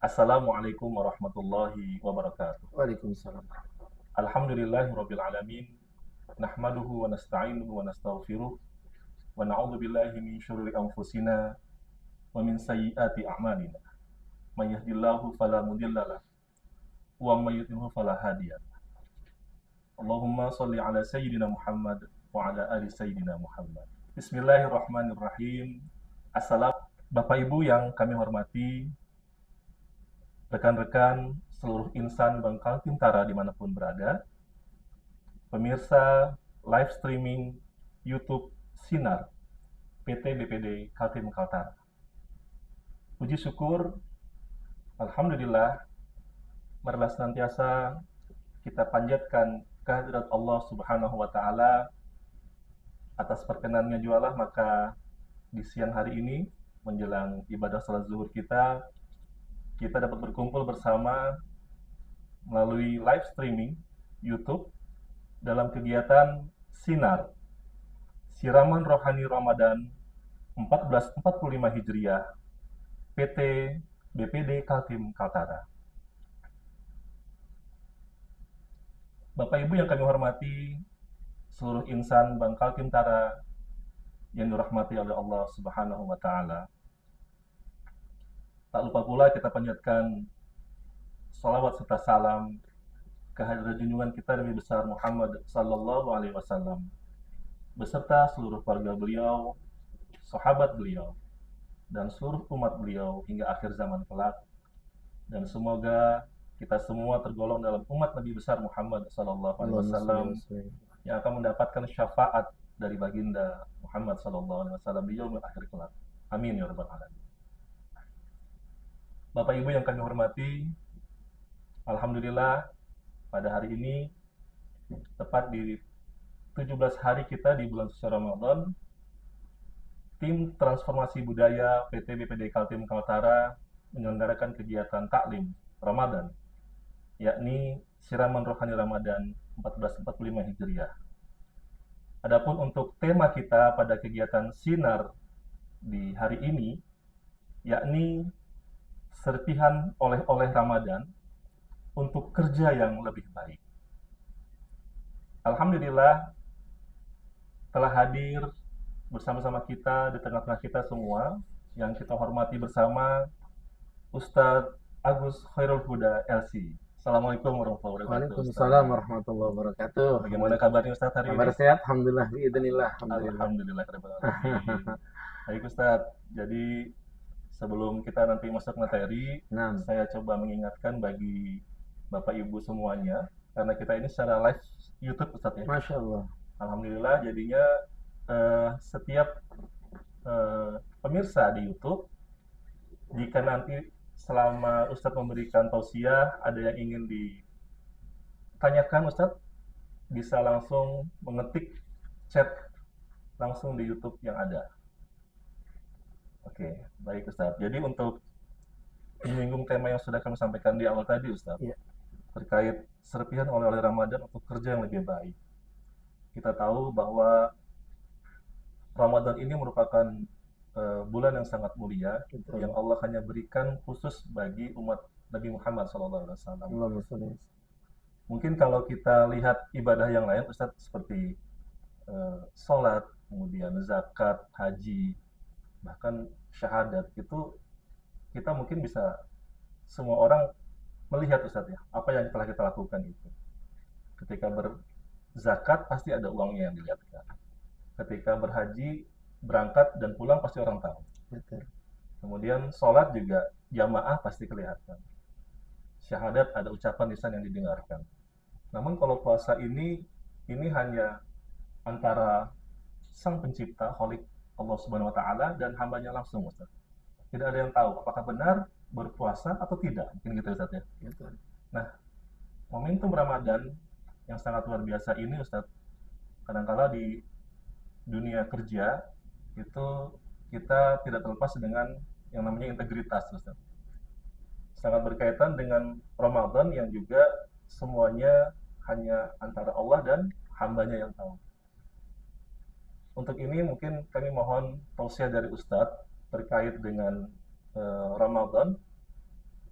Assalamualaikum warahmatullahi wabarakatuh. Waalaikumsalam. Alhamdulillahirabbil alamin. Nahmaduhu wa nasta'inuhu wa nastaghfiruh wa na'udzu billahi min syururi anfusina wa min sayyiati a'malina. May yahdihillahu fala mudhillalah wa may yudhlil fala hadiyalah. Allahumma shalli ala sayyidina Muhammad wa ala ali sayyidina Muhammad. Bismillahirrahmanirrahim. Bapak Ibu yang kami hormati, rekan-rekan seluruh insan Bangkal Tintara dimanapun berada, pemirsa live streaming YouTube Sinar PT BPD Kaltim Kaltara. Puji syukur, Alhamdulillah, marilah senantiasa kita panjatkan kehadirat Allah Subhanahu wa Ta'ala. Atas perkenannya jualah, maka di siang hari ini menjelang ibadah salat zuhur kita dapat berkumpul bersama melalui live streaming YouTube dalam kegiatan Sinar, Siraman Rohani Ramadan 1445 Hijriah PT BPD Kaltim Kaltara. Bapak Ibu yang kami hormati, seluruh insan Bangkal Tintara yang dirahmati oleh Allah Subhanahu wa Ta'ala. Tak lupa pula kita panjatkan salawat serta salam kehadirat junjungan kita Nabi besar Muhammad sallallahu alaihi wasallam beserta seluruh keluarga beliau, sahabat beliau, dan seluruh umat beliau hingga akhir zaman kelak. Dan semoga kita semua tergolong dalam umat Nabi besar Muhammad sallallahu alaihi wasallam yang akan mendapatkan syafaat dari baginda Muhammad sallallahu alaihi wasallam di yaumil akhir kelak. Amin ya rabbal alamin. Bapak Ibu yang kami hormati, alhamdulillah pada hari ini tepat di 17 hari kita di bulan suci Ramadan, tim transformasi budaya PT BPD Kaltim Kaltara menyelenggarakan kegiatan taklim Ramadan, yakni Siraman Rohani Ramadan 1445 Hijriah. Adapun untuk tema kita pada kegiatan Sinar di hari ini, yakni serpihan oleh-oleh Ramadan untuk kerja yang lebih baik. Alhamdulillah telah hadir bersama-sama kita di tengah-tengah kita semua yang kita hormati bersama Ustadz Agus Khairul Huda LC. Assalamualaikum warahmatullahi wabarakatuh. Waalaikumsalam warahmatullahi wabarakatuh. Bagaimana kabarnya Ustadz hari Kabar ini? sehat, alhamdulillah, biidznillah, alhamdulillah. Alhamdulillah. Baik Ustadz, jadi sebelum kita nanti masuk materi, Nah, saya coba mengingatkan bagi Bapak Ibu semuanya, karena kita ini secara live YouTube Ustadz ya. Masya Allah. Alhamdulillah jadinya setiap pemirsa di YouTube, jika nanti selama Ustadz memberikan tausiah ada yang ingin ditanyakan Ustadz, bisa langsung mengetik chat langsung di YouTube yang ada. Oke, baik Ustadz. Jadi untuk menyinggung tema yang sudah kami sampaikan di awal tadi Ustadz, Iya. terkait serpihan oleh-oleh Ramadan untuk kerja yang lebih baik. Kita tahu bahwa Ramadan ini merupakan bulan yang sangat mulia, Betul. yang Allah hanya berikan khusus bagi umat Nabi Muhammad SAW. Allahumma sholli. Mungkin kalau kita lihat ibadah yang lain Ustadz, seperti sholat, kemudian zakat, haji, bahkan syahadat, itu kita mungkin bisa semua orang melihat Ustadz ya, apa yang telah kita lakukan itu. Ketika berzakat pasti ada uangnya yang dilihatkan. Ketika berhaji, berangkat dan pulang pasti orang tahu. Betul. Kemudian sholat juga jamaah pasti kelihatan. Syahadat ada ucapan lisan yang didengarkan. Namun kalau puasa ini hanya antara sang pencipta, Khalik Allah Subhanahu wa Ta'ala, dan hambanya langsung Ustaz. Tidak ada yang tahu apakah benar berpuasa atau tidak. Mungkin gitu Ustaz ya. Betul. Nah, momentum Ramadan yang sangat luar biasa ini Ustaz, kadangkala di dunia kerja itu kita tidak terlepas dengan yang namanya integritas Ustaz. Sangat berkaitan dengan Ramadan yang juga semuanya hanya antara Allah dan hambanya yang tahu. Untuk ini mungkin kami mohon tausiah dari Ustadz terkait dengan Ramadan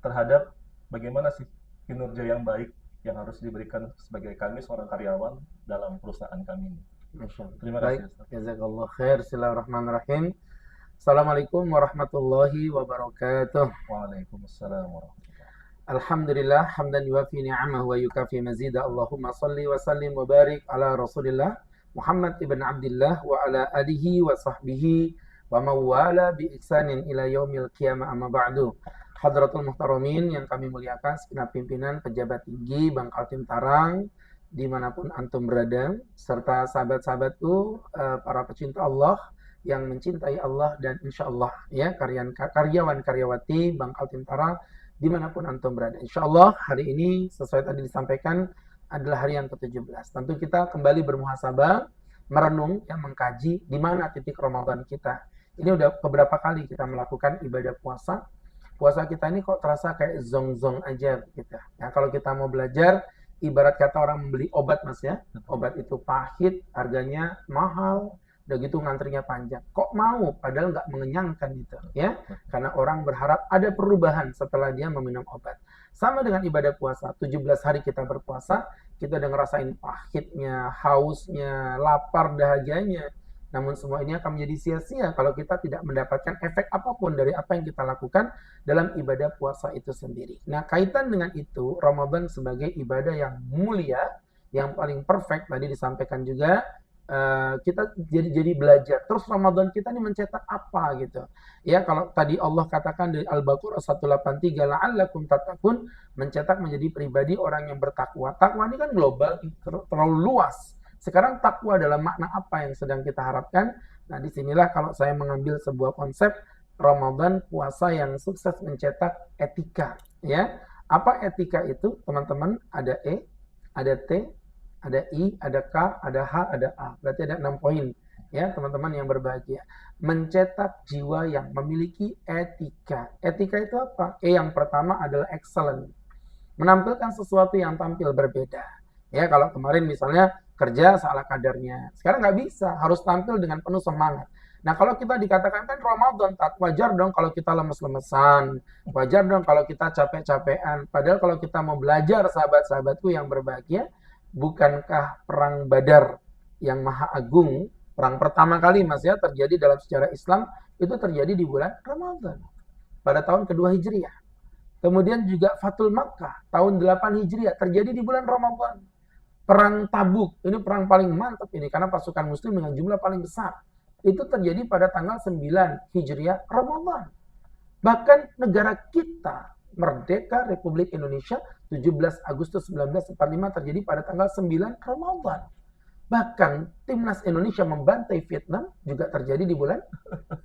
terhadap bagaimana sih kinerja yang baik yang harus diberikan sebagai kami seorang karyawan dalam perusahaan kami ini. Masya Allah. Terima Baik, kasih Ustaz. jazakallah khair. Bismillahirrahmanirrahim. Assalamualaikum warahmatullahi wabarakatuh. Waalaikumsalam warahmatullahi. Alhamdulillah hamdan yuwafi ni'amahu wa yukafi mazida. Allahumma salli wa sallim wa barik ala Rasulillah Muhammad ibn Abdullah wa ala alihi wa sahbihi wa mawala bi ihsanin ila yaumil qiyamah, amma ba'du. Hadratul muhtaramin yang kami muliakan, segenap pimpinan pejabat tinggi Bangkal Tim Tarang dimanapun antum berada, serta sahabat-sahabatku, para pecinta Allah yang mencintai Allah dan insya Allah ya karyawan-karyawati Bangkal Tim Tarang dimanapun antum berada. Insya Allah hari ini sesuai tadi disampaikan adalah hari yang ke-17. Tentu kita kembali bermuhasabah, merenung, ya, mengkaji di mana titik Ramadan kita. Ini udah beberapa kali kita melakukan ibadah puasa. Puasa kita ini kok terasa kayak zong-zong aja gitu. Ya, kalau kita mau belajar, ibarat kata orang membeli obat, Mas ya. Obat itu pahit, harganya mahal, udah gitu ngantrinya panjang. Kok mau? Padahal nggak mengenyangkan gitu, ya. Karena orang berharap ada perubahan setelah dia meminum obat. Sama dengan ibadah puasa, 17 hari kita berpuasa, kita udah ngerasain pahitnya, hausnya, lapar, dahaganya. Namun semua ini akan menjadi sia-sia kalau kita tidak mendapatkan efek apapun dari apa yang kita lakukan dalam ibadah puasa itu sendiri. Nah, kaitan dengan itu, Ramadan sebagai ibadah yang mulia, yang paling perfect, tadi disampaikan juga, kita jadi belajar. Terus Ramadan kita ini mencetak apa gitu. Ya, kalau tadi Allah katakan dari Al-Baqarah 183, la'allakum tattaqun, mencetak menjadi pribadi orang yang bertakwa. Takwa ini kan global, terlalu luas. Sekarang takwa dalam makna apa yang sedang kita harapkan? Nah, disinilah kalau saya mengambil sebuah konsep Ramadan puasa yang sukses mencetak etika. Ya, apa etika itu, teman-teman? Ada E, ada T, ada I, ada K, ada H, ada A. Berarti ada 6 poin. Ya, teman-teman yang berbahagia. Mencetak jiwa yang memiliki etika. Etika itu apa? E yang pertama adalah excellent. Menampilkan sesuatu yang tampil berbeda. Ya, kalau kemarin misalnya kerja salah kadarnya. Sekarang nggak bisa, harus tampil dengan penuh semangat. Nah, kalau kita dikatakan kan Ramadan, wajar dong kalau kita lemes-lemesan, wajar dong kalau kita capek-capean. Padahal kalau kita mau belajar, sahabat-sahabatku yang berbahagia, bukankah perang Badar yang maha agung, perang pertama kali Mas ya, terjadi dalam sejarah Islam, itu terjadi di bulan Ramadan, pada tahun kedua Hijriah. Kemudian juga Fathul Makkah, tahun 8 Hijriah, terjadi di bulan Ramadan. Perang Tabuk, ini perang paling mantap ini, karena pasukan muslim dengan jumlah paling besar. Itu terjadi pada tanggal 9 Hijriah Ramadan. Bahkan negara kita, Merdeka Republik Indonesia, 17 Agustus 1945 terjadi pada tanggal 9 Ramadan. Bahkan timnas Indonesia membantai Vietnam juga terjadi di bulan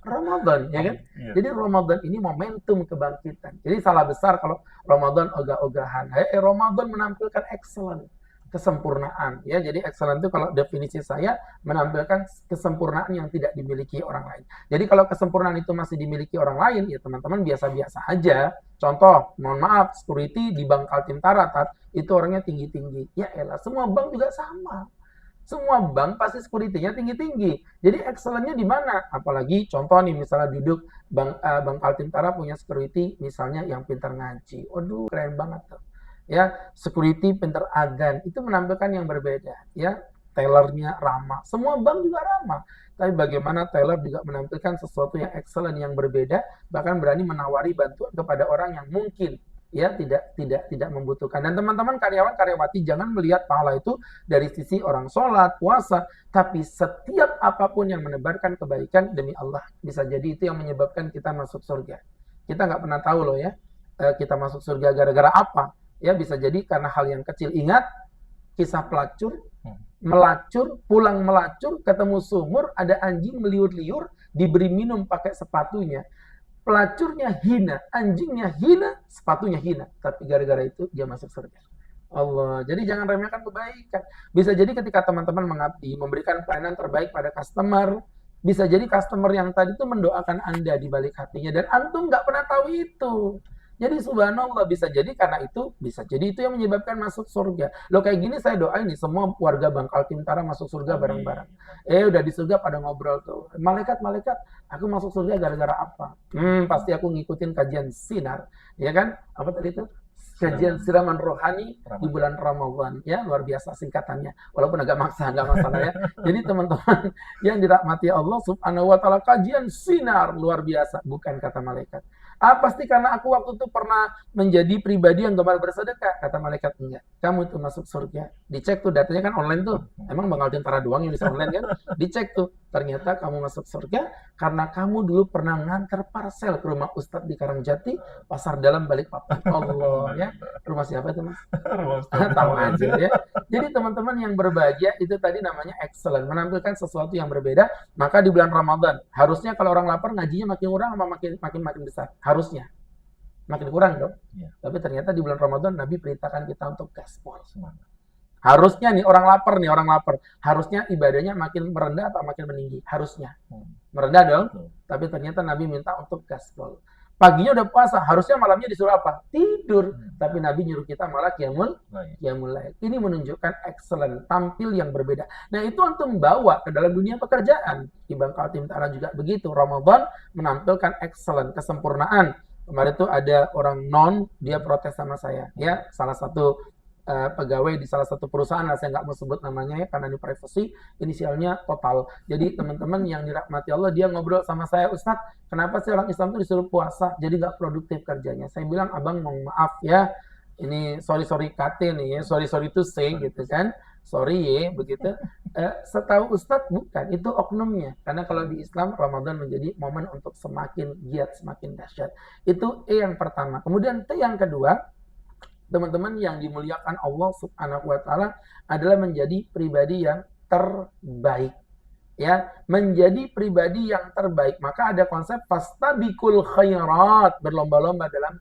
Ramadan, ya kan? Jadi Ramadan ini momentum kebangkitan. Jadi salah besar kalau Ramadan ogah-ogahan. Ramadan menampilkan excellent, kesempurnaan, ya. Jadi excellent itu kalau definisi saya menampilkan kesempurnaan yang tidak dimiliki orang lain. Jadi kalau kesempurnaan itu masih dimiliki orang lain, ya teman-teman biasa-biasa aja. Contoh, mohon maaf, security di Bangkal Tim Taratat itu orangnya tinggi-tinggi. Ya elah, semua bank juga sama. Semua bank pasti security-nya tinggi-tinggi. Jadi excellent-nya di mana? Apalagi contoh nih, misalnya duduk Bangkal Tim Taratat punya security misalnya yang pintar ngaji. Waduh, keren banget tuh. Ya, security pintar agan, itu menampilkan yang berbeda. Ya, tellernya ramah. Semua bank juga ramah. Tapi bagaimana teller juga menampilkan sesuatu yang excellent, yang berbeda, bahkan berani menawari bantuan kepada orang yang mungkin ya tidak membutuhkan. Dan teman-teman karyawan-karyawati jangan melihat pahala itu dari sisi orang sholat, puasa, tapi setiap apapun yang menebarkan kebaikan demi Allah, bisa jadi itu yang menyebabkan kita masuk surga. Kita nggak pernah tahu loh ya, kita masuk surga gara-gara apa. Ya, bisa jadi karena hal yang kecil. Ingat kisah pelacur, melacur, pulang melacur, ketemu sumur, ada anjing meliur-liur, diberi minum pakai sepatunya. Pelacurnya hina, anjingnya hina, sepatunya hina. Tapi gara-gara itu dia masuk surga. Allah. Jadi jangan remehkan kebaikan. Bisa jadi ketika teman-teman mengabdi, memberikan pelayanan terbaik pada customer, bisa jadi customer yang tadi itu mendoakan Anda di balik hatinya, dan antum nggak pernah tahu itu. Jadi subhanallah, bisa jadi karena itu, bisa jadi itu yang menyebabkan masuk surga. Loh kayak gini saya doain nih semua warga Bangkal Tintara masuk surga bareng-bareng. Amin. Udah di surga pada ngobrol tuh. Malaikat, aku masuk surga gara-gara apa? Pasti aku ngikutin kajian sinar, ya kan? Apa tadi itu? Kajian siraman rohani di bulan Ramadan, ya luar biasa singkatannya. Walaupun agak maksa, nggak masalah ya. Jadi teman-teman yang dirahmati Allah Subhanahu Wa Taala, kajian sinar luar biasa, bukan kata malaikat. Pasti karena aku waktu itu pernah menjadi pribadi yang gemar bersedekah, kata malaikat. Enggak, kamu tuh masuk surga. Dicek tuh datanya kan online tuh. Emang Bangkal Tintara doang yang bisa online kan? Dicek tuh. Ternyata kamu masuk surga karena kamu dulu pernah nganter parcel ke rumah Ustadz di Karangjati, Pasar Dalam, Balikpapan. Allah ya. Rumah siapa itu Mas? Tahu aja ya. Jadi teman-teman yang berbahagia itu tadi namanya excellent, menampilkan sesuatu yang berbeda. Maka di bulan Ramadan harusnya kalau orang lapar ngajinya makin kurang sama makin besar. Harusnya makin kurang dong. Ya. Tapi ternyata di bulan Ramadan Nabi perintahkan kita untuk gaspol. Harusnya nih orang lapar, harusnya ibadahnya makin merendah apa makin meninggi? Harusnya merendah dong. Tapi ternyata Nabi minta untuk gaspol. Paginya udah puasa, harusnya malamnya disuruh apa? Tidur. Tapi Nabi nyuruh kita malah qiyamul lail. Ini menunjukkan excellent, tampil yang berbeda. Nah itu untuk membawa ke dalam dunia pekerjaan. Di Bangkal Tintara juga begitu. Ramadan menampilkan excellent, kesempurnaan. Kemarin tuh ada orang non, dia protes sama saya. Ya, salah satu pegawai di salah satu perusahaan, saya nggak mau sebut namanya ya karena ini privacy, inisialnya Total. Jadi teman-teman yang dirahmati Allah, dia ngobrol sama saya, Ustadz, kenapa sih orang Islam itu disuruh puasa jadi nggak produktif kerjanya? Saya bilang, abang mohon maaf ya, ini sorry kate nih ya, sorry to say gitu kan, sorry ya begitu. Setahu Ustadz bukan, itu oknumnya. Karena kalau di Islam Ramadan menjadi momen untuk semakin giat, semakin dahsyat. Itu yang pertama. Kemudian yang kedua, teman-teman yang dimuliakan Allah Subhanahu Wa Taala adalah menjadi pribadi yang terbaik. Ya, menjadi pribadi yang terbaik. Maka ada konsep fastabiqul khairat, berlomba-lomba dalam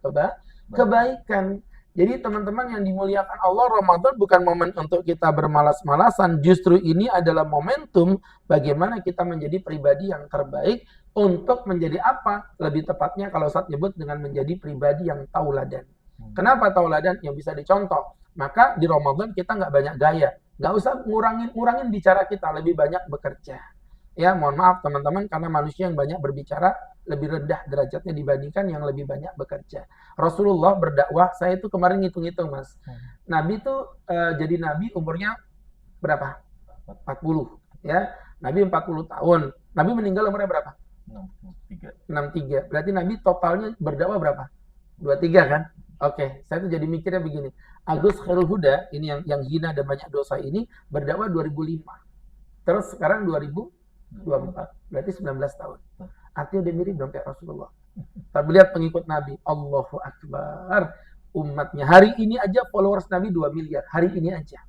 kebaikan. Jadi teman-teman yang dimuliakan Allah, Ramadan bukan momen untuk kita bermalas-malasan. Justru ini adalah momentum bagaimana kita menjadi pribadi yang terbaik untuk menjadi apa? Lebih tepatnya kalau Ustaz nyebut dengan menjadi pribadi yang tauladan. Kenapa tauladan yang bisa dicontoh? Maka di Ramadan kita nggak banyak gaya. Nggak usah ngurangin bicara kita, lebih banyak bekerja. Ya, mohon maaf teman-teman, karena manusia yang banyak berbicara lebih rendah derajatnya dibandingkan yang lebih banyak bekerja. Rasulullah berdakwah, saya itu kemarin ngitung-ngitung Mas. Nabi itu jadi Nabi umurnya berapa? 40. Ya, Nabi 40 tahun. Nabi meninggal umurnya berapa? 63. Berarti Nabi totalnya berdakwah berapa? 23 kan? Oke, saya tuh jadi mikirnya begini. Agus Khairul Huda, ini yang hina dan banyak dosa ini, berdakwah 2005. Terus sekarang 2024, berarti 19 tahun. Artinya udah mirip dong kayak Rasulullah. Tapi lihat pengikut Nabi, Allahu Akbar. Umatnya, hari ini aja followers Nabi 2 miliar. Hari ini aja.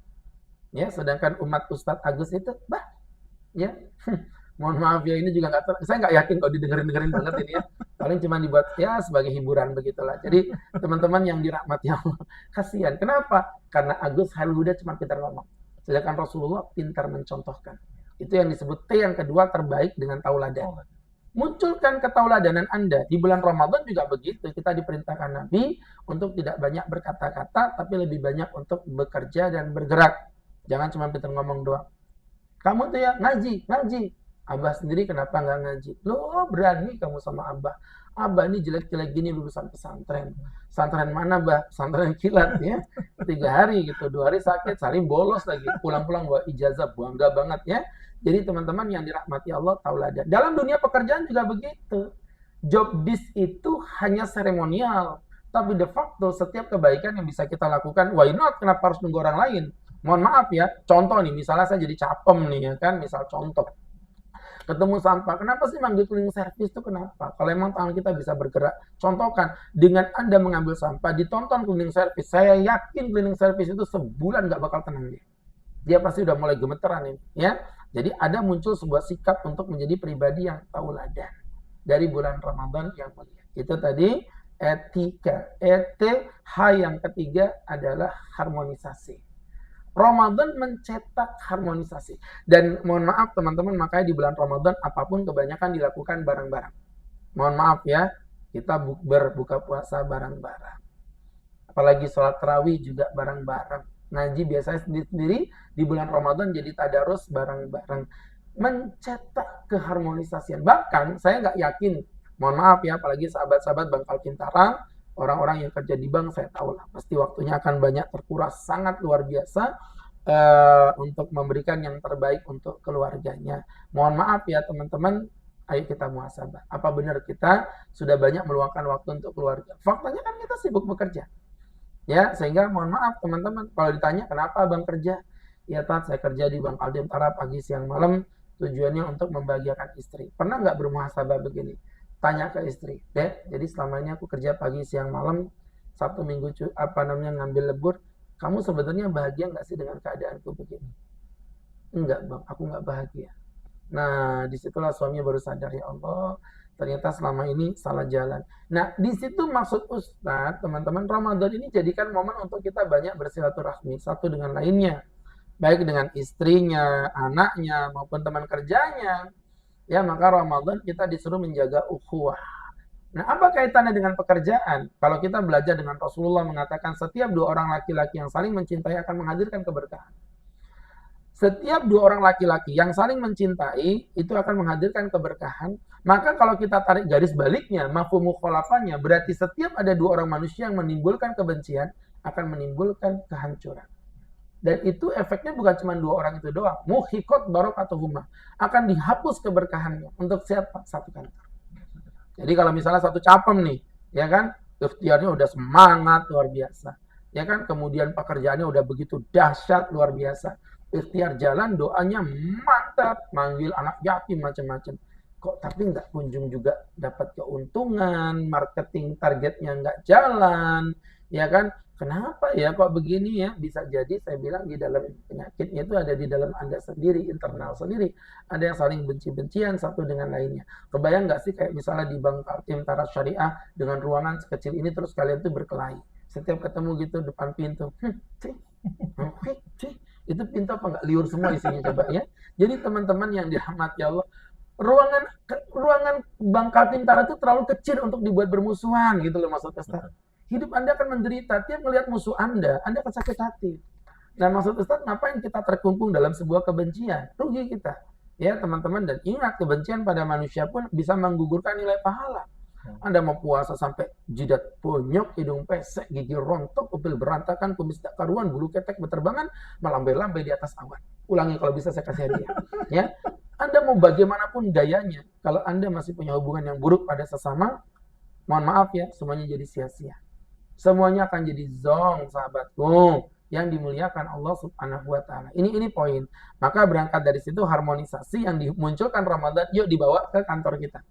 Ya, sedangkan umat Ustadz Agus itu, ya, mohon maaf ya, ini juga saya nggak yakin kalau didengerin banget ini ya. Paling cuma dibuat ya sebagai hiburan begitulah. Jadi teman-teman yang dirahmati Allah, kasihan. Kenapa? Karena Agus Khairul Huda cuma pintar ngomong. Sedangkan Rasulullah pintar mencontohkan. Itu yang disebut T yang kedua, terbaik dengan tauladan. Munculkan ketauladanan Anda. Di bulan Ramadan juga begitu. Kita diperintahkan Nabi untuk tidak banyak berkata-kata, tapi lebih banyak untuk bekerja dan bergerak. Jangan cuma pintar ngomong doang. Kamu tuh ya ngaji. Abah sendiri kenapa nggak ngaji? Loh, berani kamu sama Abah. Abah ini jelek-jelek gini lulusan pesantren. Pesantren mana, Bah? Pesantren kilat ya. 3 hari gitu, 2 hari sakit, sehari bolos lagi. Pulang-pulang bawa ijazah, bangga banget ya. Jadi teman-teman yang dirahmati Allah, tauladan. Dalam dunia pekerjaan juga begitu. Job desk itu hanya seremonial. Tapi de facto setiap kebaikan yang bisa kita lakukan, why not? Kenapa harus nunggu orang lain? Mohon maaf ya, contoh nih, misalnya saya jadi capem nih ya kan, misal contoh. Ketemu sampah, kenapa sih manggil cleaning service itu kenapa? Kalau emang tangan kita bisa bergerak, contohkan dengan Anda mengambil sampah, ditonton cleaning service, saya yakin cleaning service itu sebulan nggak bakal tenang dia. Dia pasti udah mulai gemeteran ini, ya. Jadi ada muncul sebuah sikap untuk menjadi pribadi yang tauladan dari bulan Ramadan yang mulia. Itu tadi etika. H yang ketiga adalah harmonisasi. Ramadan mencetak harmonisasi. Dan mohon maaf teman-teman, makanya di bulan Ramadan apapun kebanyakan dilakukan bareng-bareng. Mohon maaf ya, Kita bukber, buka puasa bareng-bareng. Apalagi sholat tarawih juga bareng-bareng. Ngaji biasanya sendiri-sendiri, di bulan Ramadan jadi tadarus bareng-bareng. Mencetak keharmonisasian. Bahkan saya nggak yakin, mohon maaf ya, apalagi sahabat-sahabat Bang Alvin Tarang, orang-orang yang kerja di bank, saya tahu lah, pasti waktunya akan banyak terkuras, sangat luar biasa untuk memberikan yang terbaik untuk keluarganya. Mohon maaf ya teman-teman, ayo kita muhasabah. Apa benar kita sudah banyak meluangkan waktu untuk keluarga? Faktanya kan kita sibuk bekerja. Ya, sehingga mohon maaf teman-teman, kalau ditanya kenapa Abang kerja? Ya Tat, saya kerja di Bank Aldentara pagi, siang, malam, tujuannya untuk membahagiakan istri. Pernah nggak bermuhasabah begini? Tanya ke istri, Dek, jadi selama ini aku kerja pagi, siang, malam, Sabtu, Minggu, ngambil lebur, kamu sebenarnya bahagia nggak sih dengan keadaanku begini? Enggak Bang, aku nggak bahagia. Nah, disitulah suaminya baru sadar, ya Allah, ternyata selama ini salah jalan. Nah, di situ maksud Ustadz, teman-teman, Ramadan ini jadikan momen untuk kita banyak bersilaturahmi satu dengan lainnya, baik dengan istrinya, anaknya, maupun teman kerjanya. Ya, maka Ramadan kita disuruh menjaga ukhuwah. Nah, apa kaitannya dengan pekerjaan? Kalau kita belajar dengan Rasulullah mengatakan setiap dua orang laki-laki yang saling mencintai akan menghadirkan keberkahan. Setiap dua orang laki-laki yang saling mencintai itu akan menghadirkan keberkahan. Maka kalau kita tarik garis baliknya, mafhum mukhalafahnya, berarti setiap ada dua orang manusia yang menimbulkan kebencian akan menimbulkan kehancuran. Dan itu efeknya bukan cuma dua orang itu doang. Muhiqat barakatuhuma, akan dihapus keberkahannya. Untuk siapa? Satu kantor. Jadi kalau misalnya satu capem nih, ya kan, ikhtiarnya udah semangat luar biasa, ya kan, kemudian pekerjaannya udah begitu dahsyat luar biasa, ikhtiar jalan, doanya mantap, manggil anak yatim macam-macam, kok tapi nggak kunjung juga dapat keuntungan, marketing targetnya nggak jalan, ya kan, kenapa ya kok begini ya? Bisa jadi saya bilang di dalam penyakitnya itu ada di dalam Anda sendiri, internal sendiri, ada yang saling benci-bencian satu dengan lainnya. Kebayang nggak sih kayak misalnya di Bank Aldentara Syariah dengan ruangan sekecil ini terus kalian tuh berkelahi, setiap ketemu gitu depan pintu, itu pintu apa nggak liur semua isinya coba ya. Jadi teman-teman yang dirahmati Allah, ruangan Bank Aldentara itu terlalu kecil untuk dibuat bermusuhan gitu loh maksud Ustaz. Hidup Anda akan menderita, tiap melihat musuh Anda akan sakit hati. Nah maksud Ustaz, ngapain kita terkungkung dalam sebuah kebencian? Rugi kita. Ya teman-teman, dan ingat kebencian pada manusia pun bisa menggugurkan nilai pahala. Anda mau puasa sampai jidat bonyok, hidung pesek, gigi rontok, pupil berantakan, kumis tak karuan, bulu ketek berterbangan, melambai-lambai di atas awan. Ulangi kalau bisa saya kasih hadiah. Ya, Anda mau bagaimanapun gayanya, kalau Anda masih punya hubungan yang buruk pada sesama, mohon maaf ya, semuanya jadi sia-sia. Semuanya akan jadi zong, sahabatku, yang dimuliakan Allah Subhanahu wa Ta'ala. Ini poin. Maka berangkat dari situ harmonisasi yang dimunculkan Ramadan, yuk dibawa ke kantor kita.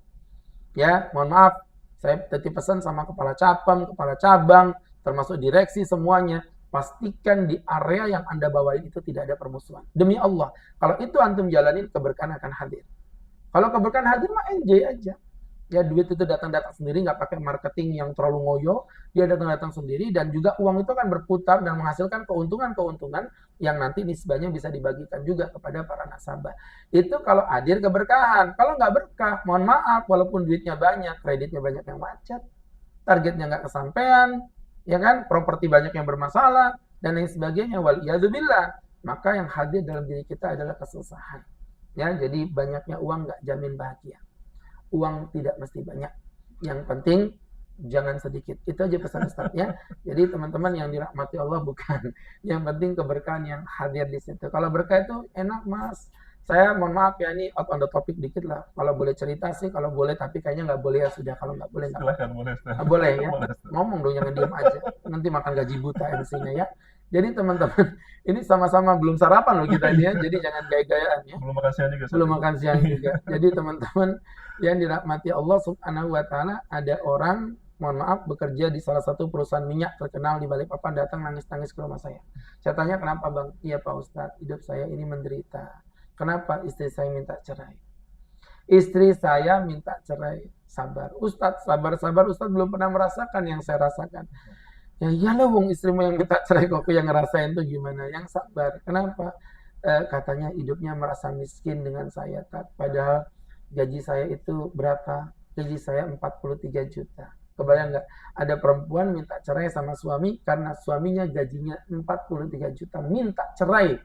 Ya, mohon maaf, saya titip pesan sama kepala cabang, kepala cabang, termasuk direksi semuanya, pastikan di area yang Anda bawain itu tidak ada permusuhan. Demi Allah, kalau itu antum jalanin, keberkahan akan hadir. Kalau keberkahan hadir, mah enjoy aja. Ya, duit itu datang-datang sendiri, nggak pakai marketing yang terlalu ngoyo, dia datang-datang sendiri, dan juga uang itu akan berputar dan menghasilkan keuntungan-keuntungan yang nanti nisbahnya bisa dibagikan juga kepada para nasabah. Itu kalau hadir keberkahan. Kalau nggak berkah, mohon maaf, walaupun duitnya banyak, kreditnya banyak yang macet, targetnya nggak kesampaian, ya kan, properti banyak yang bermasalah, dan lain sebagainya, waliyadzubillah, maka yang hadir dalam diri kita adalah kesusahan. Ya, jadi banyaknya uang nggak jamin bahagia. Uang tidak mesti banyak, yang penting jangan sedikit. Itu aja pesan Ustaz ya. Jadi teman-teman yang dirahmati Allah, bukan, yang penting keberkahan yang hadir di situ. Kalau berkah itu enak Mas, saya mohon maaf ya, ini out on the topic dikit lah, kalau boleh cerita sih, kalau boleh, tapi kayaknya nggak boleh ya, sudah, kalau nggak boleh nggak boleh ya, ngomong dong, jangan diam aja, nanti makan gaji buta MC-nya ya. Jadi teman-teman, ini sama-sama belum sarapan loh kita ini ya, jadi jangan gaya-gayaan ya. Belum makan siang juga. Belum makan siang juga. Jadi teman-teman yang dirahmati Allah Subhanahu wa Ta'ala, ada orang, mohon maaf, bekerja di salah satu perusahaan minyak terkenal di Balikpapan, datang nangis-nangis ke rumah saya. Saya tanya, kenapa Bang? Iya Pak Ustadz, hidup saya ini menderita. Kenapa? Istri saya minta cerai. Istri saya minta cerai. Sabar Ustadz, sabar Ustadz, belum pernah merasakan yang saya rasakan. Ya iyalah wong istrimu yang minta cerai, kok yang ngerasain tuh gimana? Yang sabar. Kenapa? Katanya hidupnya merasa miskin dengan saya, padahal gaji saya itu berapa? gaji saya 43 juta. Kebayang nggak? Ada perempuan minta cerai sama suami karena suaminya gajinya 43 juta. Minta cerai.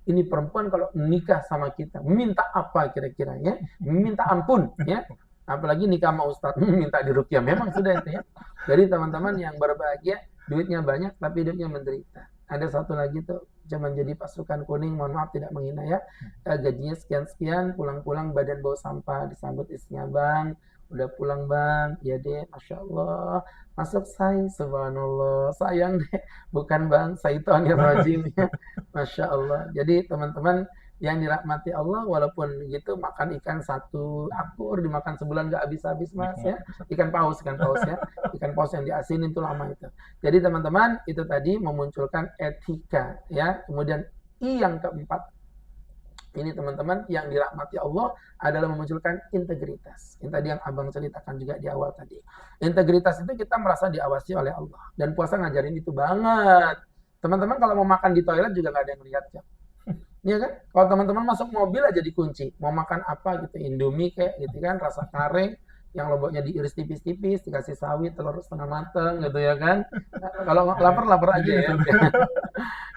Ini perempuan kalau menikah sama kita, minta apa kira-kira ya? Minta ampun ya. Apalagi nikah sama Ustadz, minta diruqyah. Memang sudah itu ya. Jadi teman-teman yang berbahagia, duitnya banyak tapi hidupnya menderita. Ada satu lagi tuh, cuma jadi pasukan kuning, mohon maaf tidak menghina ya. Gajinya sekian-sekian, pulang-pulang badan bau sampah, disambut istrinya, bang, udah pulang bang, ya deh, Masya Allah, masuk say, subhanallah, sayang deh, bukan bang, syaitonirrajim ya, Masya Allah. Jadi teman-teman yang dirahmati Allah, walaupun gitu makan ikan satu akur, dimakan sebulan gak habis-habis mas ya, ikan paus ya, ikan paus yang diasinin itu lama itu. Jadi teman-teman itu tadi memunculkan etika ya. Kemudian I yang keempat, ini teman-teman yang dirahmati Allah adalah memunculkan integritas. Ini tadi yang abang ceritakan juga di awal tadi. Integritas itu kita merasa diawasi oleh Allah. Dan puasa ngajarin itu banget. Teman-teman kalau mau makan di toilet juga nggak ada yang lihat ya. Iya kan? Kalau teman-teman masuk mobil aja dikunci. Mau makan apa gitu, Indomie kayak gitu kan, rasa kare yang lomboknya diiris tipis-tipis, dikasih sawi, telur setengah mateng gitu ya kan. Kalau lapar aja ya.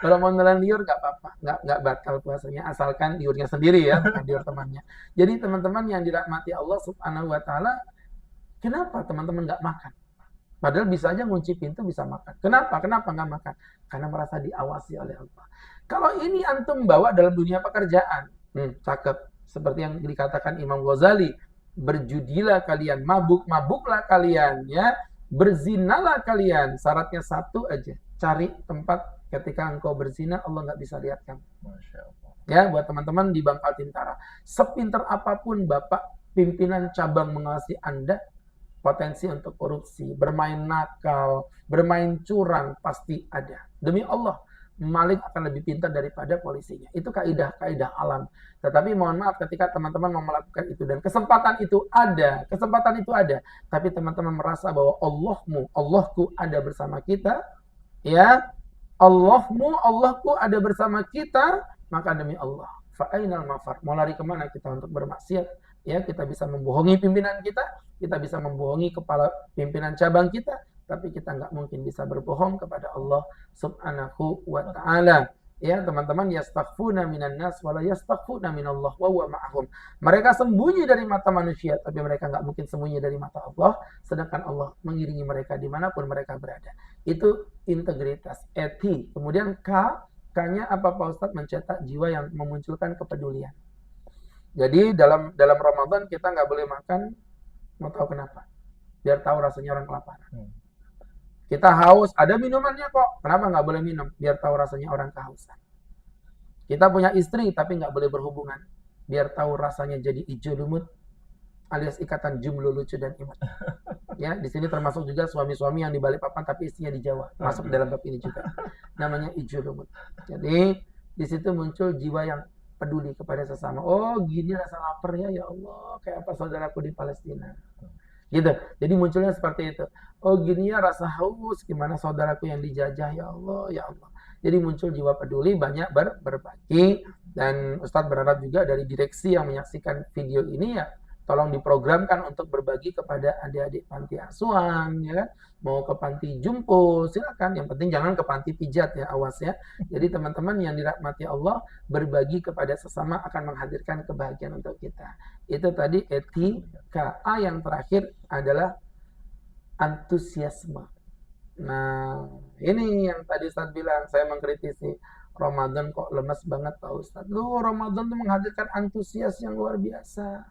Kalau mau nelan liur nggak apa-apa, nggak batal puasanya, asalkan liurnya sendiri ya, bukan liur temannya. Jadi teman-teman yang dirahmati Allah Subhanahu Wa Taala, kenapa teman-teman nggak makan? Padahal bisa aja ngunci pintu bisa makan. Kenapa? Kenapa nggak makan? Karena merasa diawasi oleh Allah. Kalau ini antum bawa dalam dunia pekerjaan, cakep. Seperti yang dikatakan Imam Ghazali, berjudilah kalian, mabuklah kalian, ya, berzinalah kalian. Syaratnya satu aja, cari tempat ketika engkau berzina Allah nggak bisa lihat kamu. Masya Allah. Ya, buat teman-teman di Bangkal Tintara, sepinter apapun Bapak pimpinan cabang mengawasi Anda, potensi untuk korupsi, bermain nakal, bermain curang pasti ada. Demi Allah, Malik akan lebih pintar daripada polisinya. Itu kaidah alam. Tetapi mohon maaf ketika teman-teman mau melakukan itu dan kesempatan itu ada, tapi teman-teman merasa bahwa Allahku ada bersama kita, ya, Allahku ada bersama kita, maka demi Allah, fa'ainal mafar, mau lari kemana kita untuk bermaksiat? Ya, kita bisa membohongi pimpinan kita bisa membohongi kepala pimpinan cabang kita, tapi kita nggak mungkin bisa berbohong kepada Allah Subhanahu wa Ta'ala. Ya, teman-teman, yastaghfuna minan nas wala yastaghfuna minallah wa huwa ma'ahum. Mereka sembunyi dari mata manusia, tapi mereka nggak mungkin sembunyi dari mata Allah, sedangkan Allah mengiringi mereka dimanapun mereka berada. Itu integritas, eti. Kemudian K-nya apa Pak Ustadz? Mencetak jiwa yang memunculkan kepedulian. Jadi dalam Ramadan kita nggak boleh makan, mau tahu kenapa? Biar tahu rasanya orang kelaparan. Kita haus, ada minumannya kok. Kenapa nggak boleh minum? Biar tahu rasanya orang kehausan. Kita punya istri tapi nggak boleh berhubungan. Biar tahu rasanya jadi ijo lumut, alias ikatan jumlu lucu dan imut. Ya, di sini termasuk juga suami-suami yang di Balikpapan tapi istrinya di Jawa. Masuk dalam bab ini juga. Namanya ijo lumut. Jadi di situ muncul jiwa yang peduli kepada sesama. Oh, gini rasa lapar ya Allah, kayak apa saudaraku di Palestina. Gitu. Jadi munculnya seperti itu. Oh, gini ya rasa haus, gimana saudaraku yang dijajah, ya Allah, ya Allah. Jadi muncul jiwa peduli, banyak berbagi. Dan Ustadz berharap juga dari direksi yang menyaksikan video ini ya, tolong diprogramkan untuk berbagi kepada adik-adik panti asuhan, ya kan? Mau ke panti jumbo, silakan. Yang penting jangan ke panti pijat ya, awas ya. Jadi teman-teman yang dirahmati Allah, berbagi kepada sesama akan menghadirkan kebahagiaan untuk kita. Itu tadi etika. A yang terakhir adalah antusiasme. Nah, ini yang tadi Ustadz bilang, saya mengkritisi. Ramadan kok lemas banget Pak Ustadz. Loh, Ramadan tuh menghadirkan antusias yang luar biasa.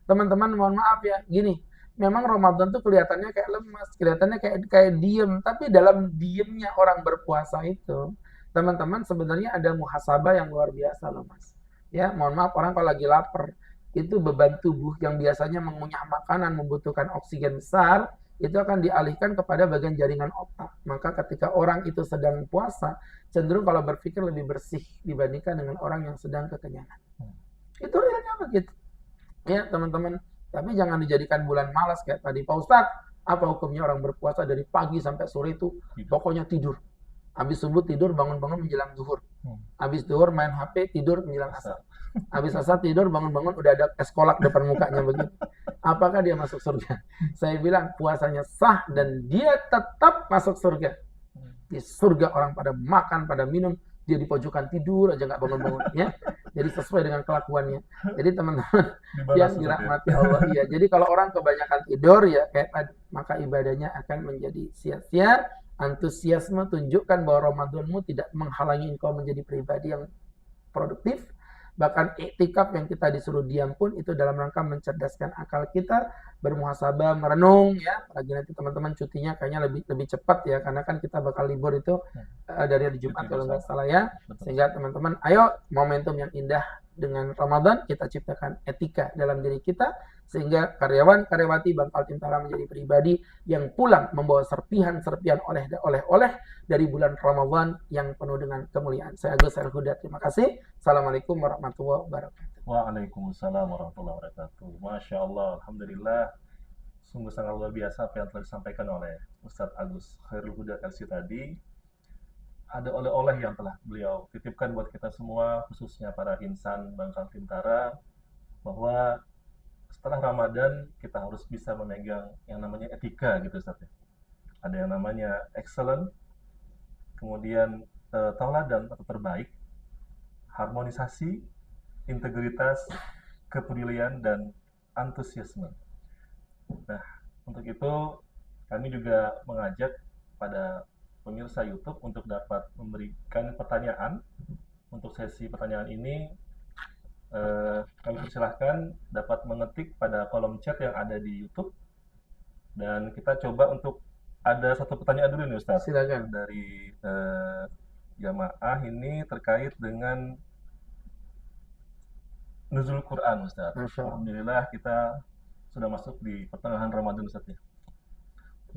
Teman-teman mohon maaf ya, gini, memang Ramadan tuh kelihatannya kayak lemas, kelihatannya kayak diem, tapi dalam diemnya orang berpuasa itu, teman-teman sebenarnya ada muhasabah yang luar biasa loh Mas. Ya, mohon maaf, orang kalau lagi lapar, itu beban tubuh yang biasanya mengunyah makanan membutuhkan oksigen besar, itu akan dialihkan kepada bagian jaringan otak. Maka ketika orang itu sedang puasa, cenderung kalau berpikir lebih bersih dibandingkan dengan orang yang sedang kekenyangan. Itu realnya begitu. Ya teman-teman, tapi jangan dijadikan bulan malas kayak tadi Pak Ustadz. Apa hukumnya orang berpuasa dari pagi sampai sore itu pokoknya tidur. Habis subuh tidur, bangun-bangun menjelang zuhur. Habis zuhur main HP, tidur menjelang asar. Habis asar tidur, bangun-bangun udah ada es kolak depan mukanya begitu. Apakah dia masuk surga? Saya bilang puasanya sah dan dia tetap masuk surga. Di surga orang pada makan, pada minum, dia di pojokan tidur aja nggak bangun-bangun ya. Jadi sesuai dengan kelakuannya. Jadi teman-teman Dibalas yang Ustaz ya. dirahmati Allah, iya. Jadi kalau orang kebanyakan tidur ya kayak tadi, maka ibadahnya akan menjadi sia-sia. Antusiasme tunjukkan bahwa Ramadanmu tidak menghalangi engkau menjadi pribadi yang produktif. Bahkan iktikaf yang kita disuruh diam pun itu dalam rangka mencerdaskan akal kita, bermuhasabah, merenung ya. Apalagi nanti teman-teman cutinya kayaknya lebih cepat ya, karena kan kita bakal libur itu dari hari Jumat kalau nggak salah ya. Sehingga teman-teman, ayo momentum yang indah dengan Ramadan kita ciptakan etika dalam diri kita sehingga karyawan-karyawati Bank Kaltim Tara menjadi pribadi yang pulang membawa serpihan-serpihan oleh-oleh dari bulan Ramadan yang penuh dengan kemuliaan. Saya Agus Herhuda, terima kasih. Assalamualaikum warahmatullahi wabarakatuh. Waalaikumsalam warahmatullahi wabarakatuh. Masya Allah, Alhamdulillah. Sungguh sangat luar biasa apa yang telah disampaikan oleh Ustadz Agus Khairul Huda LC tadi. Ada oleh-oleh yang telah beliau titipkan buat kita semua, khususnya para insan Bank Kaltim Tara, bahwa setelah Ramadan kita harus bisa memegang yang namanya etika gitu Ustadz. Ada yang namanya excellent, kemudian tauladan atau terbaik, harmonisasi, integritas, kepedulian, dan antusiasme. Nah, untuk itu kami juga mengajak pada pemirsa YouTube untuk dapat memberikan pertanyaan. Untuk sesi pertanyaan ini kami persilahkan dapat mengetik pada kolom chat yang ada di YouTube. Dan kita coba untuk ada satu pertanyaan dulu nih Ustaz. Silakan. Dari jamaah ini terkait dengan nuzul Quran Ustaz. Alhamdulillah kita sudah masuk di pertengahan Ramadan Ustaz ya.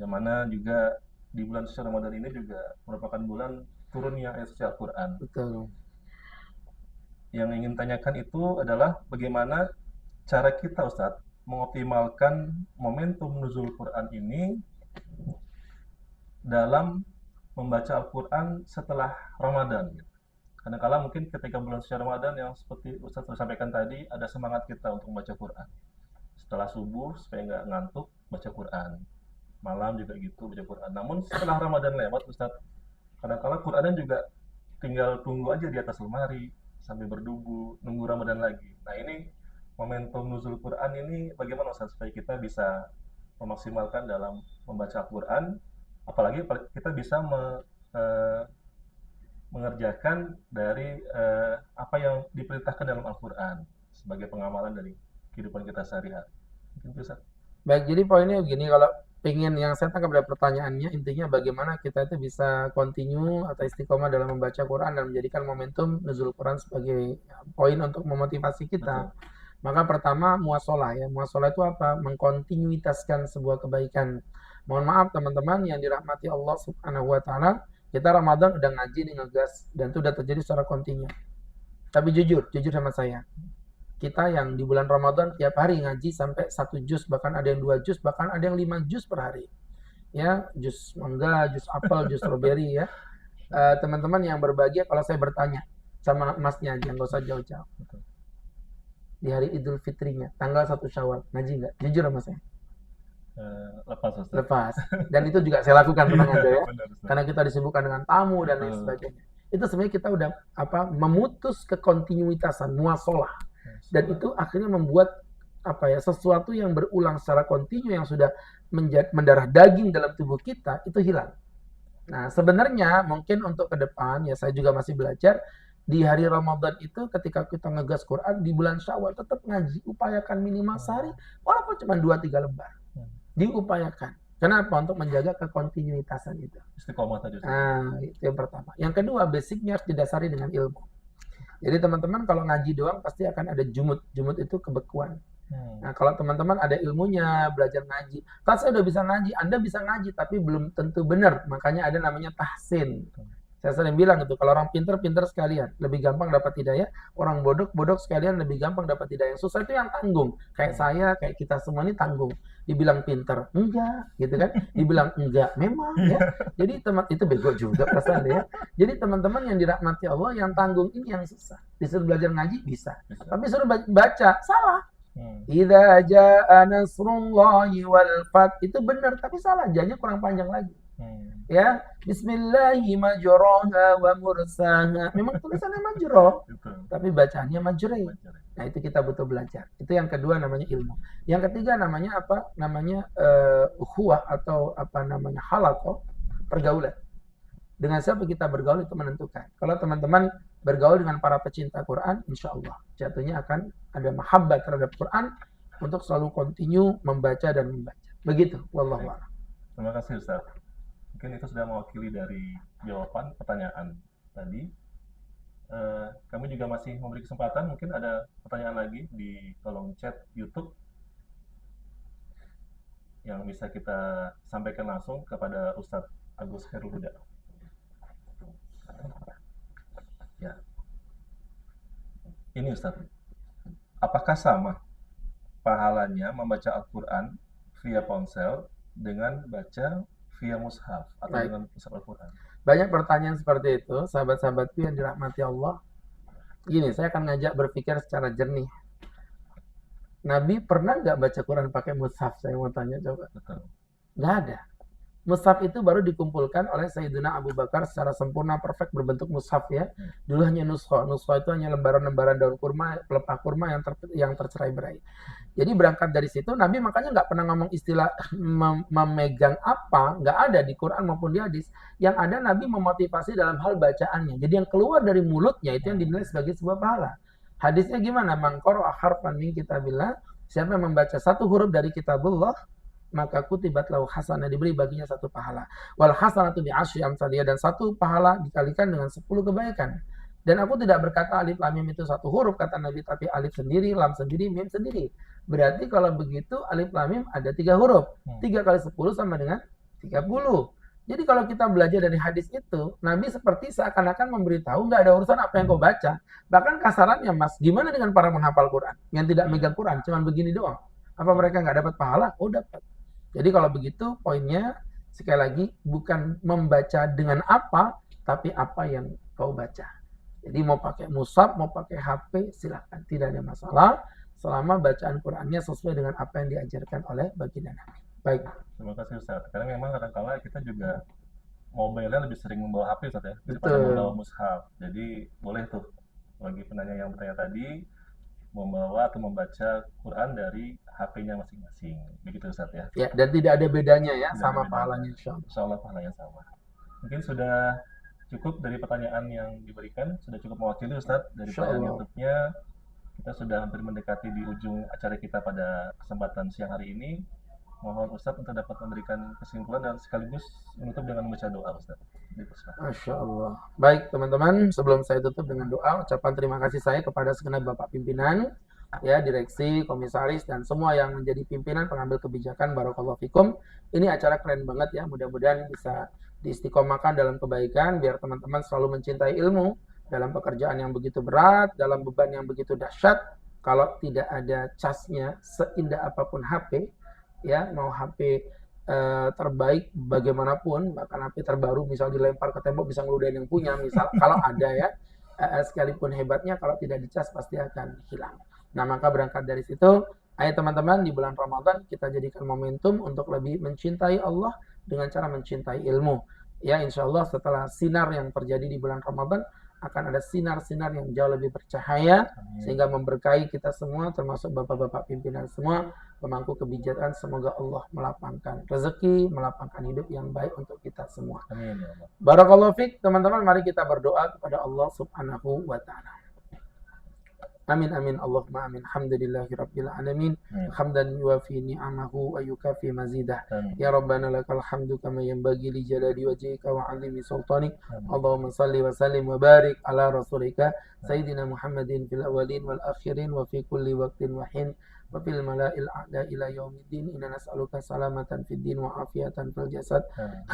Yang mana juga di bulan suci Ramadan ini juga merupakan bulan turunnya ayat suci Al-Quran. Betul. Yang ingin tanyakan itu adalah bagaimana cara kita Ustaz mengoptimalkan momentum nuzul Quran ini dalam membaca Al-Quran setelah Ramadan. Kadang-kala mungkin ketika bulan suci Ramadan yang seperti Ustaz sampaikan tadi, ada semangat kita untuk membaca Quran. Setelah subuh supaya nggak ngantuk baca Quran. Malam juga gitu baca Quran. Namun setelah Ramadan lewat Ustaz, kadang-kala Quran juga tinggal tunggu aja di atas lemari sambil berdubu, nunggu Ramadan lagi. Nah ini momentum nuzul Quran ini bagaimana Ustaz supaya kita bisa memaksimalkan dalam membaca Quran, apalagi kita bisa mengerjakan dari apa yang diperintahkan dalam Al-Quran sebagai pengamalan dari kehidupan kita sehari-hari. Mungkin itu Ustaz. Baik, jadi poinnya begini, kalau ingin yang saya tangkap dari pertanyaannya, intinya bagaimana kita itu bisa continue atau istiqomah dalam membaca Quran dan menjadikan momentum nuzul Quran sebagai poin untuk memotivasi kita. Betul. Maka pertama muasalah ya. Muasalah itu apa? Mengkontinuitaskan sebuah kebaikan. Mohon maaf teman-teman yang dirahmati Allah Subhanahu wa taala, kita Ramadan udah ngaji nih ngegas dan itu udah terjadi secara kontinu. Tapi jujur sama saya. Kita yang di bulan Ramadan tiap hari ngaji sampai 1 juz, bahkan ada yang 2 juz, bahkan ada yang 5 juz per hari. Ya, juz mangga, juz apel, juz strawberry ya. Teman-teman yang berbahagia, kalau saya bertanya sama masnya aja, nggak usah jauh-jauh. Di hari Idul Fitrinya, tanggal 1 Syawal, ngaji nggak? Jujur sama saya. Lepas Ustaz. Lepas. Dan itu juga saya lakukan, tenang aja ya. Benar, Ustaz. Karena kita disibukkan dengan tamu dan lain sebagainya. Itu sebenarnya kita udah memutus kekontinuitasan, muasalah. Dan itu akhirnya membuat sesuatu yang berulang secara kontinu yang sudah mendarah daging dalam tubuh kita itu hilang. Nah, sebenarnya mungkin untuk ke depan ya saya juga masih belajar di hari Ramadan itu ketika kita ngegas Quran di bulan Syawal tetap ngaji, upayakan minimal sehari walaupun cuma 2-3 lembar. Diupayakan. Kenapa? Untuk menjaga kekontinuitasan itu. Istiqomah tadi. Nah, itu yang pertama. Yang kedua, basicnya harus didasari dengan ilmu. Jadi teman-teman kalau ngaji doang pasti akan ada jumud. Jumud itu kebekuan. Nah kalau teman-teman ada ilmunya, belajar ngaji. Kalau saya udah bisa ngaji, Anda bisa ngaji tapi belum tentu benar. Makanya ada namanya tahsin. Saya sering bilang itu, kalau orang pintar sekalian, lebih gampang dapat hidayah. Orang bodoh sekalian lebih gampang dapat hidayah. Yang susah itu yang tanggung. Kayak saya, kayak kita semua ini tanggung. dibilang pinter, enggak, gitu kan? Dibilang enggak, memang ya. Jadi teman itu bego juga perasaan ya. Jadi teman-teman yang dirahmati Allah, yang tanggung ini yang susah. Disuruh belajar ngaji bisa, Bisa. tapi suruh baca salah. Hmm. Idza jaa nasrullahi wal fath itu benar, tapi salah, janya kurang panjang lagi. Ya, bismillahi majraha wa mursaha. Memang tulisannya majroh, tapi bacaannya majri. Nah, itu kita butuh belajar. Itu yang kedua namanya ilmu. Yang ketiga namanya apa? Namanya ukhuwah atau apa namanya halaqah, pergaulan. Dengan siapa kita bergaul itu menentukan. Kalau teman-teman bergaul dengan para pecinta Quran, insya Allah jatuhnya akan ada mahabbah terhadap Quran untuk selalu continue membaca dan membaca. Begitu, wallahu a'lam. Terima kasih Ustaz. Mungkin itu sudah mewakili dari jawaban pertanyaan tadi. Kami juga masih memberi kesempatan, mungkin ada pertanyaan lagi di kolom chat YouTube yang bisa kita sampaikan langsung kepada Ustadz Agus Khairul Huda. Ya. Ini Ustadz, apakah sama pahalanya membaca Al-Quran via ponsel dengan baca via mushaf atau dengan mushaf Al-Quran? Banyak pertanyaan seperti itu, sahabat-sahabatku yang dirahmati Allah. Gini, saya akan ngajak berpikir secara jernih. Nabi pernah nggak baca Quran pakai mushaf? Saya mau tanya coba. Betul. Nggak ada. Mushaf itu baru dikumpulkan oleh Sayyidina Abu Bakar secara sempurna, perfect, berbentuk mushaf ya. Dulu hanya nuskha. Nuskha itu hanya lembaran-lembaran daun kurma, pelepah kurma yang tercerai-berai. Jadi berangkat dari situ, Nabi makanya nggak pernah ngomong istilah memegang apa, nggak ada di Quran maupun di hadis. Yang ada Nabi memotivasi dalam hal bacaannya. Jadi yang keluar dari mulutnya itu yang dinilai sebagai sebuah pahala. Hadisnya gimana? Man qara'a harfan min kitabillah, siapa yang membaca satu huruf dari kitabullah, maka kutibat lahu hasanah, diberi baginya satu pahala. Wal hasanatu bi asyri amsaliyah, dan satu pahala dikalikan dengan 10 kebaikan. Dan aku tidak berkata alif lam mim itu satu huruf kata Nabi, tapi alif sendiri, lam sendiri, mim sendiri. Berarti kalau begitu alif lam mim ada 3 huruf. 3 kali 10 sama dengan 30. Jadi kalau kita belajar dari hadis itu, Nabi seperti seakan-akan memberitahu nggak ada urusan apa yang kau baca. Bahkan kasarannya Mas, gimana dengan para menghafal Quran yang tidak megang Quran, cuman begini doang? Apa mereka nggak dapat pahala? Oh, dapat. Jadi kalau begitu poinnya sekali lagi bukan membaca dengan apa, tapi apa yang kau baca. Jadi mau pakai mushaf, mau pakai HP, silakan, tidak ada masalah selama bacaan Qurannya sesuai dengan apa yang diajarkan oleh baginda Nabi. Baik. Terima kasih Ustaz. Karena memang kadang-kala kita juga mobilnya lebih sering membawa HP Ustaz ya, daripada membawa mushaf. Jadi boleh tuh bagi penanya yang bertanya tadi membawa atau membaca Quran dari HP-nya masing-masing. Begitu Ustaz ya. Ya, dan tidak ada bedanya ya, tidak sama pahalanya insyaallah. Insyaallah pahalanya sama. Mungkin sudah cukup dari pertanyaan yang diberikan, sudah cukup mewakili Ustaz dari pertanyaan YouTube-nya. Kita sudah hampir mendekati di ujung acara kita pada kesempatan siang hari ini. Mohon Ustaz untuk dapat memberikan kesimpulan dan sekaligus menutup dengan membaca doa Ustaz. Masya Allah. Baik teman-teman, sebelum saya tutup dengan doa, ucapan terima kasih saya kepada segenap Bapak pimpinan, ya, direksi, komisaris, dan semua yang menjadi pimpinan pengambil kebijakan. Barakallahu fikum. Ini acara keren banget ya, mudah-mudahan bisa diistiqomahkan dalam kebaikan, biar teman-teman selalu mencintai ilmu dalam pekerjaan yang begitu berat, dalam beban yang begitu dahsyat. Kalau tidak ada casnya, seindah apapun HP, ya, mau HP terbaik bagaimanapun, bahkan HP terbaru misal dilempar ke tembok bisa ngeludahin yang punya, misal kalau ada ya, sekalipun hebatnya kalau tidak dicas pasti akan hilang. Nah, maka berangkat dari situ, ayo teman-teman di bulan Ramadan kita jadikan momentum untuk lebih mencintai Allah dengan cara mencintai ilmu. Ya, insya Allah setelah sinar yang terjadi di bulan Ramadan akan ada sinar-sinar yang jauh lebih bercahaya. Amin. Sehingga memberkahi kita semua, termasuk bapak-bapak pimpinan semua, pemangku kebijakan. Semoga Allah melapangkan rezeki, melapangkan hidup yang baik untuk kita semua. Amin. Barakallahu fiik, teman-teman, mari kita berdoa kepada Allah Subhanahu wa Ta'ala. Amin amin Allahumma amin. Alhamdulillahi rabbil alamin. Hamdan yuwafi ni'amahu wa yukafi mazidah. Ya Rabbana lakal hamdu kama yanbaghi li jalali wajhika wa 'azimi sultanik. Allahumma salli wa sallim wa barik ala rasulika sayyidina Muhammadin fil awwalin wal akhirin wa fi kulli waqtin wa hin. وفي الملأ الأعلى إلى يوم الدين إنا نسألك سلامة في الدين وعافية في الجسد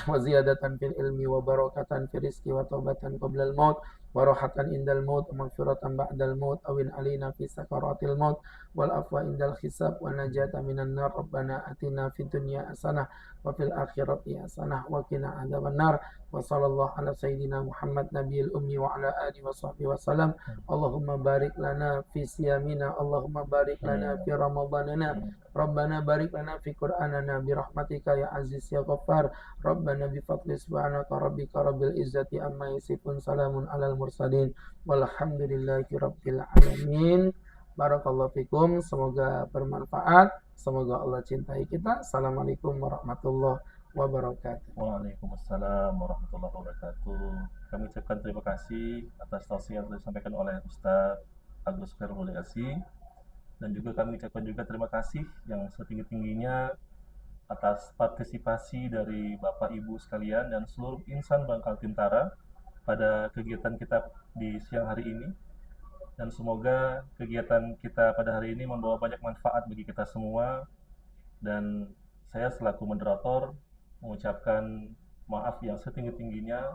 وزيادة في العلم وبركة في الرزق وتوبة قبل الموت وراحة عند الموت ومغفرة بعد الموت أو علينا في سكرات الموت والعفو عند الحساب والنجاة من النار ربنا آتنا في الدنيا حسنة وفي الآخرة حسنة وقنا عذاب النار وصلى الله على سيدنا محمد نبي الأمي وعلى آله وصحبه وسلم اللهم بارك لنا في صيامنا اللهم بارك لنا في رمضاننا ربنا بارك لنا في قرآننا برحمتك يا عزيز يا غفار ربنا بفضل سبحانك ربك رب العزة عما يصفون سلام على المرسلين والحمد لله رب العالمين. Barakallahu fikum, semoga bermanfaat, semoga Allah cintai kita. Assalamualaikum warahmatullahi wabarakatuh. Waalaikumsalam warahmatullahi wabarakatuh. Kami ucapkan terima kasih atas tausiah yang telah disampaikan oleh Ustaz Agus Khairul Yasi, dan juga kami ucapkan juga terima kasih yang setinggi-tingginya atas partisipasi dari Bapak Ibu sekalian dan seluruh insan Bangkal Tintara pada kegiatan kita di siang hari ini. Dan semoga kegiatan kita pada hari ini membawa banyak manfaat bagi kita semua. Dan saya selaku moderator mengucapkan maaf yang setinggi-tingginya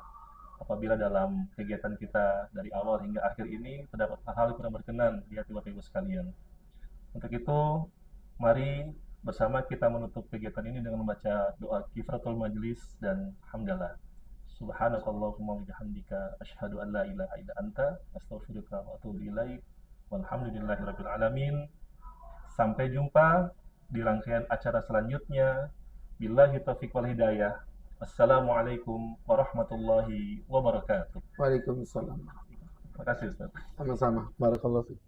apabila dalam kegiatan kita dari awal hingga akhir ini terdapat hal-hal yang kurang berkenan di hati Bapak Ibu sekalian. Untuk itu, mari bersama kita menutup kegiatan ini dengan membaca doa kifaratul majlis dan hamdalah. Subhanakallahumma wa bihamdika asyhadu an la ilaha illa anta astaghfiruka wa atubu ilaik. Walhamdulillahirabbil alamin. Sampai jumpa di rangkaian acara selanjutnya. Billahi taufiq wal hidayah. Assalamualaikum warahmatullahi wabarakatuh. Waalaikumsalam. Terima kasih Ustaz. Sama-sama. Barakallahu fiik.